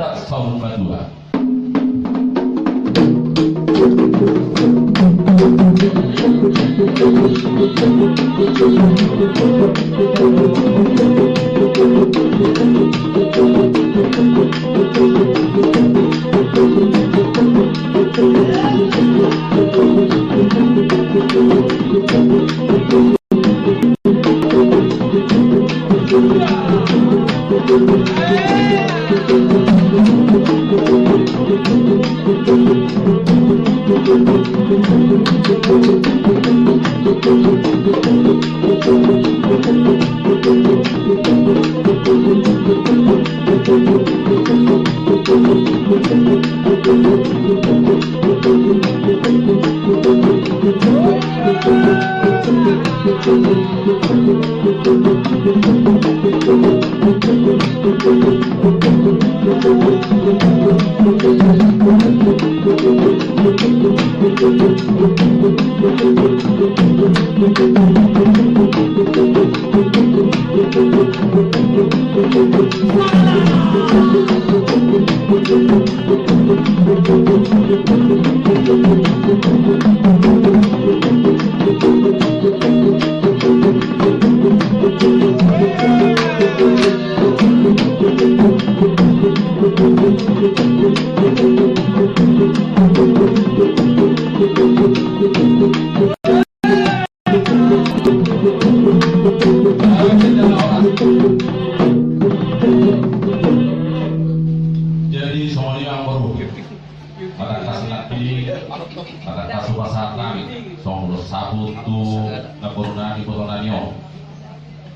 Pondak Saung Madura.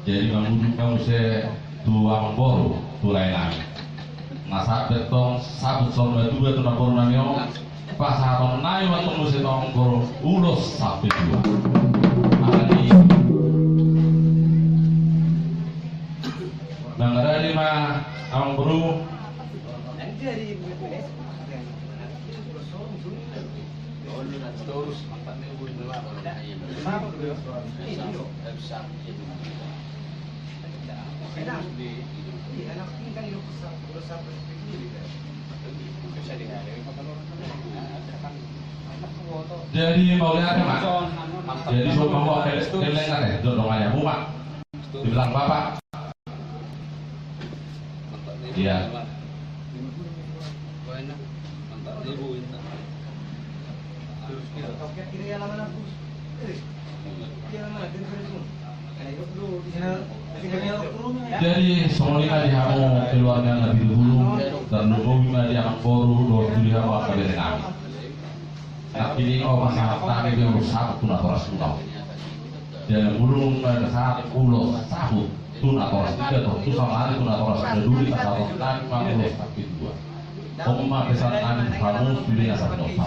Jadi kamu se dua mambor tulai nami. Nasa betong sabut solme dua tu mambor nami o. Pasaron nai waktu musim mambor ulos sabut dua. Ani nangara lima mambor. Jadi mau lihat mak. Jadi semua mau kelengar ya, dong ayah mak. Dibilang bapak. Iya. Jadi semuanya dihamu keluarga Nabi dulu dan nunggu bima diamang boru dua dihamu akan kami. Tapi ini masalah tadi yang bersatu tuna toras tuna. Dan burung saat ulo sahut tuna toras tiga tu sama hari tuna toras dulu di pasar tadi mangulo tapi dua. Omma besar kami kamu dunia satu dosa.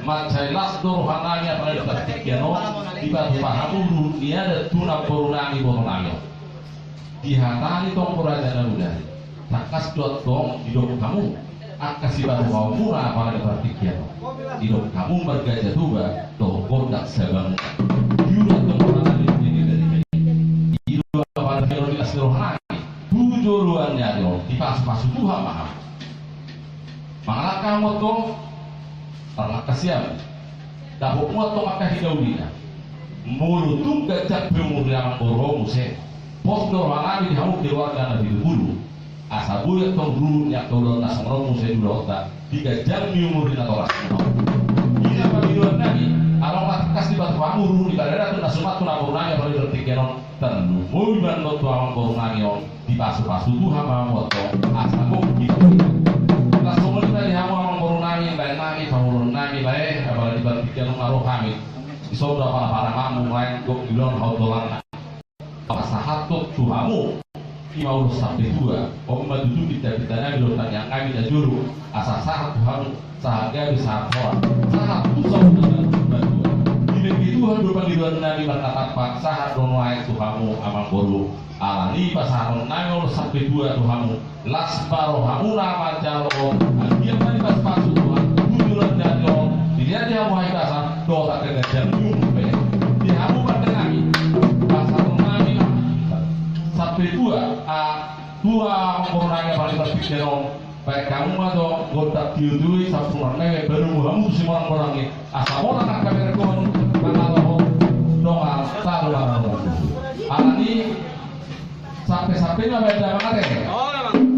Macailas dohananya pada dekat kiano tiba pahamu dunia ada tuna porunangi borongangi. Dihatani tong puraja udah. Takas dot tong hidup kamu. Akasi baru kau murah pada dekat kiano. Hidup kamu bergajah dua toh kondak sebang. Hidup tempat ini dari hidup pada kiano di asrohani. Tujuannya dong dipas-pas Tuhan mahal. Malah kamu tong Allah kasihan. Dahuk motong akah hidaulinya. Mulutung gajah bumur yang boromu se. Pos dorang di hamuk keluarga Nabi dulu. Asa bulat tong dulu yang tolong nasang romu se dulu otak. 3 jam umur di natoras. Ini apa biduan Nabi? Kalau matas di batu amur di kadara tu nasumat tu naburunanya pada tertikenon tenu. Mulutan lo tuang borunganyo di pasu-pasu Tuhan mamotong. Asa kok gitu. Langsung dari hamu borunganyo baik nami pamurun nami baik apalagi tertikenon ngaruh kami. Di sobra para kamu lain kok bilang hautolan. Pasahatuk Tuhamu Imaul sampai dua Om duduk kita bilotan yang kami dan juru Asa sahat Tuhamu Sahatnya bisa orang Sahat Tuhan Di negeri Tuhan berpanggil Tuhan Nabi berkata sahat donoai Tuhamu Amang boru Alani pasaharon Nabi sampai dua Tuhamu Lasbaro hamuna manjalo Dia tadi pas pasu Tuhan Tujuran jadil Dilihat dia muhai kasar Doa tak kegajar Jumpe Di hamu bertengahi sampai dua menggunakannya paling berpikir Baik kamu atau godak diudui sapurane baru kamu si orang-orang ini asal orang nak kamera kon kalau doa salah ini sampai nggak beda banget ya. Oh memang.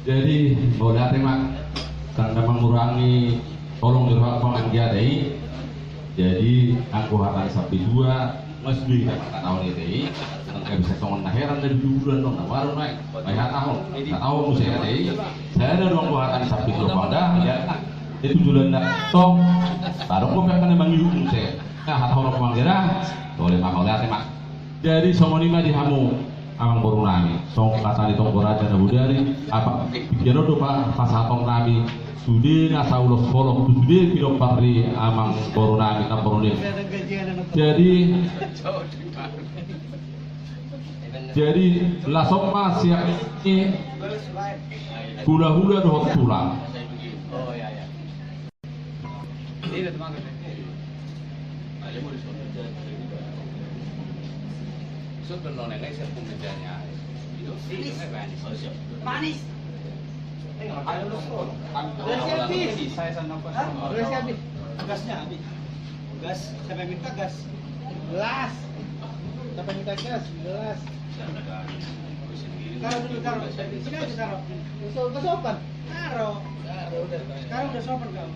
Jadi boleh terima karena mengurangi tolong dirwak penganggiadai. Jadi aku akan sapi dua mesti kata tahun ini nggak bisa songon heran dari bulan dong baru naik banyak tahun nggak tahu saya deh saya ada dong buatan sapi dua pada ya itu jualan tong baru aku akan emang hidup saya nah tahun aku manggilnya boleh makau lihat terima. Jadi songon lima di hamu amang baru nami song kata di tonggo raja nabu dari apa pikir do pak pasatong nami sudi nasa ulos folok sudi video pari amang baru nami na baru nih jadi lasok mas ya ini hula-hula doh tulang oh ya ya ini teman sudah nonennya saya pun menjanya itu manis ayo habis saya sana habis gasnya habis gas siapa yang minta gas gelas siapa yang minta gas gelas taruh dulu taruh sini aja taruh udah sopan taruh udah sekarang udah sopan kau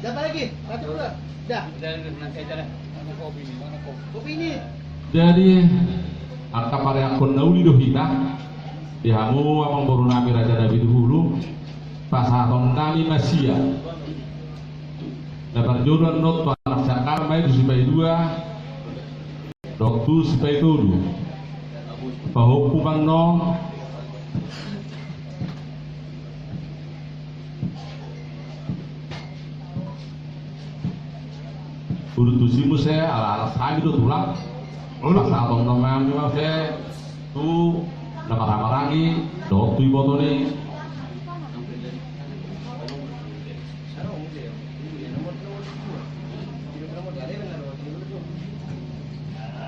siapa lagi satu udah nanti aja deh kopi ini mana kopi ini. Jadi angka pada akun nauli doh kita dihamu amang baru nami raja Nabi dulu pasaton nami masia dapat jodoh not anak cakar main di sipai dua doktu sipai tudu pahukuman no udah tusimu saya ala kami do tulang pasal teman cuma saya tuh nama-namarangi doktu ibu nih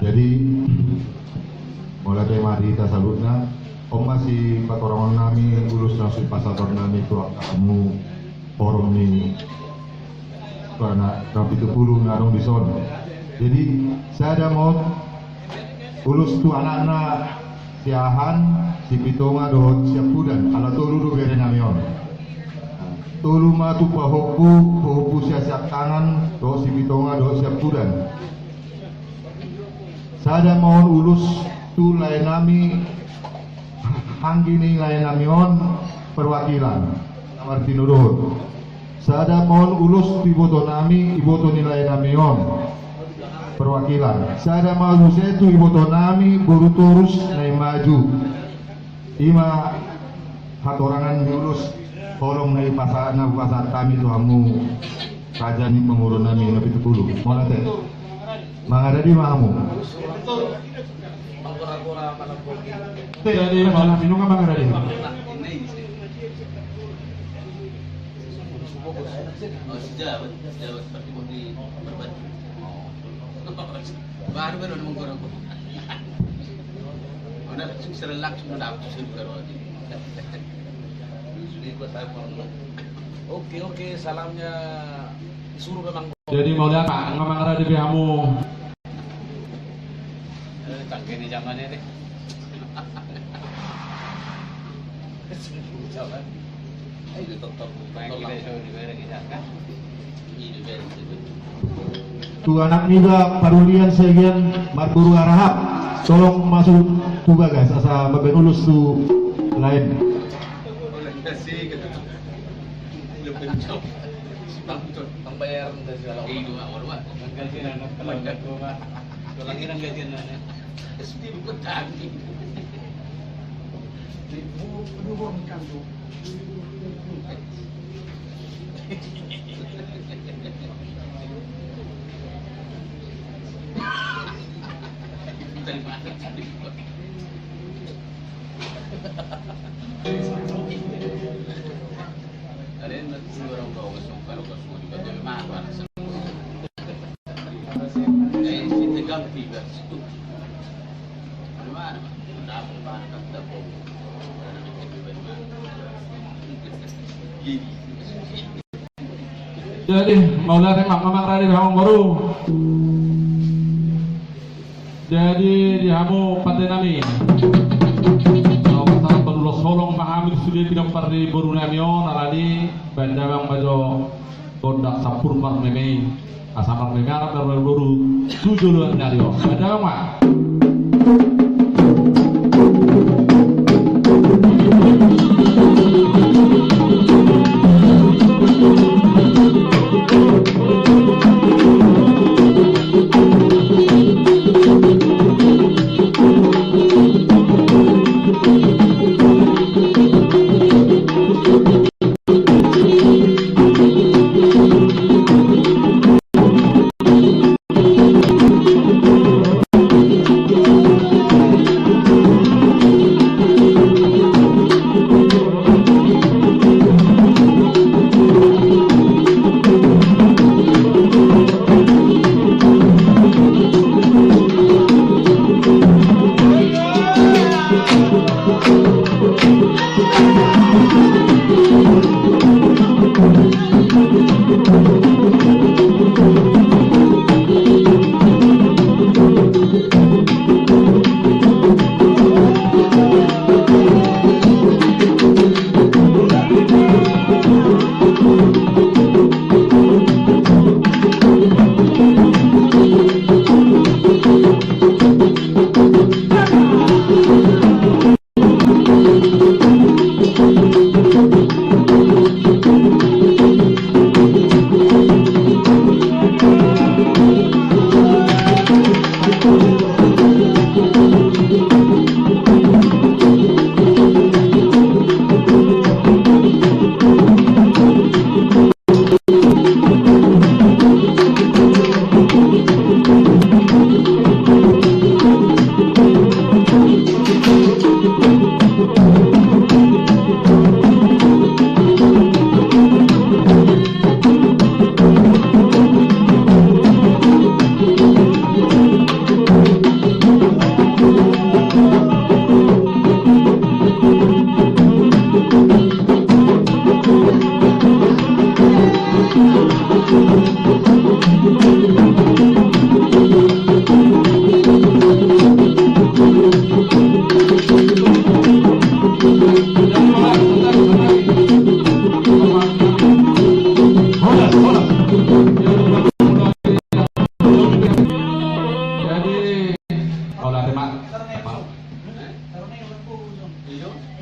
jadi mulai dari mari kita salutna om masih patorangan nami ulus nasi pasator nami tuak kamu forum ini karena rapi itu puluh ngarung di sono jadi saya ada mau ulus tu anak-anak siahan si pitonga doh siap kudan ala tolu do bere namion tolu ma tu pahoku siap kanan doh si pitonga doh siap kudan saya mau ulus tu lain nami hanggini lain namion perwakilan nomor tinuruh saya mau ulus iboto nami iboto nilai namion perwakilan saya mau setu iboto nami baru terus naik maju ima hatorangan diulus tolong naik pasar kami tu kamu raja ni pengurus nami nabi 10 mana teh mangada di mahamu Pangkura-kura malam bogi. Jadi malah minum apa nggak ada? Oh, sejawat seperti mau di berbagi. Baru baru mengkurang. Mana serelak sudah dapat sudah roti. Sudah ikut apa? Oke, salamnya disuruh memang. Jadi mau lihat Pak, ngomong ada di pihakmu. Tangke di zamannya deh. Jalan. Itu top main kita show di mana kita kan? Ini very good. Tuh anak muda parulian segian Marburu Arahap, tolong masuk juga guys, asa bagian ulus tuh lain. Oleh kasih gitu. Lebih jauh. Bang bayar dari segala Ini dua orang. gajian anak keluarga gua. Lagi nang gajian anak. Sedih bukan tadi. Pendukung kantor. Terima kasih. Ada yang orang bawa kalau semua juga jadi mahal. Kita ganti guys. Mana? Dapat mana kan dapat. Jadi mau lihat memang ada di pihakmu baru. Jadi di hamu pantai nami. Kalau pasal penulos solong pahamil sudah tidak pernah baru namio naradi benda bang bajo kondak sapur mar meme asamar meme arab baru tujuh luar nario. Benda bang mak.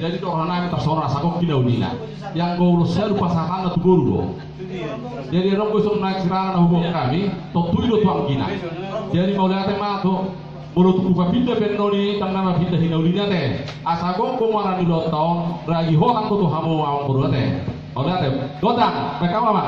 Jadi orang nabi tersorot sakok kilo nila. Yang gol saya lupa sakan atau gol do. Jadi orang gosong naik serana hubung kami, totu itu tuang kina. Jadi mau lihat tema tu, mulut buka pintu penoni, tang nama pintu hinaulinya teh. Asagong kumaran di lotong, ragi orang tu hamu awang buru teh. Mau lihat teh, dotang, mereka apa?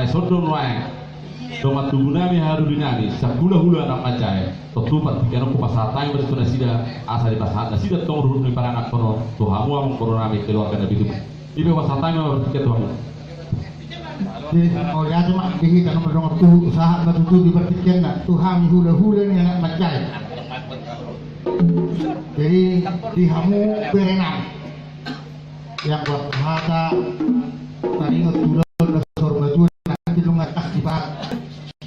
sodon wae domat tubunami haru dinami sakula-hula anak macai tetupat dikana ku pasatay bersuna sida asa di pasat sida tong ruhun ni para anak kono to hamu among koronami keluarga nabi itu ibe wasatay mah bertiket tuh oh ya cuma dihi kan nomor tuh usaha batu di bertiket nak Tuhan hula-hula ni anak macai jadi di hamu berenang yang buat hata tadi ngetulan dasar baju nanti lu ngatak di bak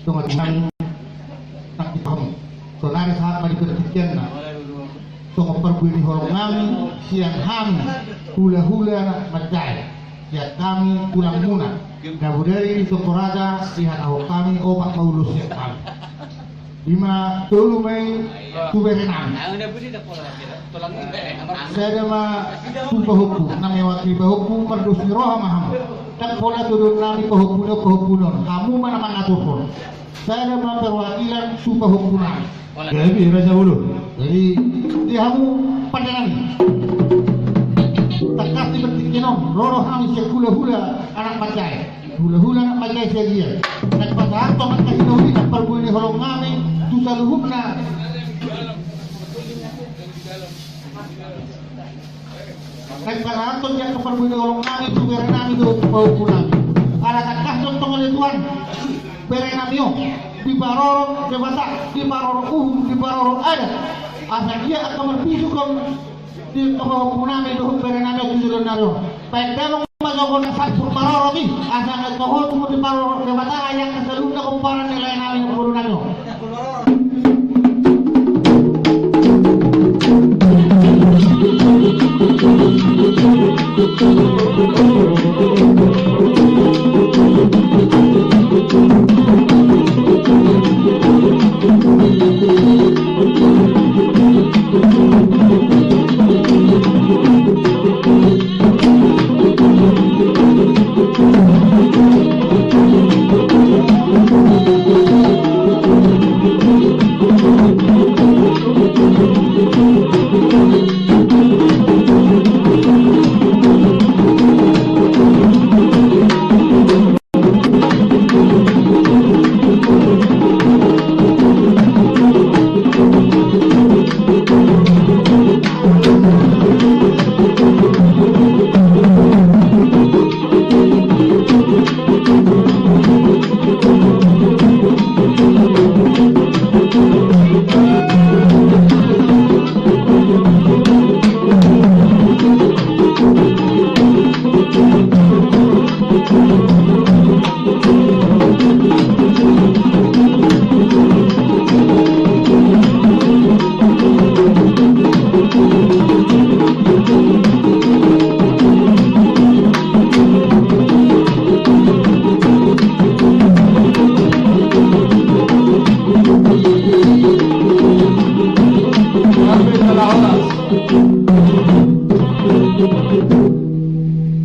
tunggu dengan tak dipaham soalnya saat mari bertiket nak tunggu perbuini holongan siang ham hula-hula anak macai siang kami pulang muna Gabudari Sokoraja lihat awak kami obat maulus kami lima dulu mai kuberenang saya mah sumpah hukum namanya wakil hukum perdusi roh maham tak pola turun nami kehukuman kamu mana mengatur pun saya mah perwakilan sumpah hukuman Jadi raja ulu. jadi kamu pandangan tak kasih bertikinom roh kami sekula-hula anak macai hula-hula anak macai saya dia dan pada harta macai hula-hula tak perlu ini holong kami susah luhukna dan pada harta yang perlu ini holong kami itu berenami itu bau pulang ada kakak contoh oleh Tuhan berenami di baroro debata di baroro di baroro ada asal dia akan berbisu di bawah punami itu berenami itu sudah naruh baik dalam masuk ke satu baroro ni asal nak tahu tu di baroro debata yang keseluruhan kumparan nilai nami yang berunami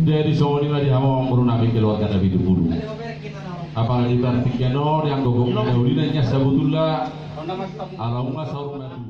Jadi semuanya di hama orang nabi keluarga nabi dulu. Apalagi berarti yang gogong Naudinanya sabutullah Allahumma sallallahu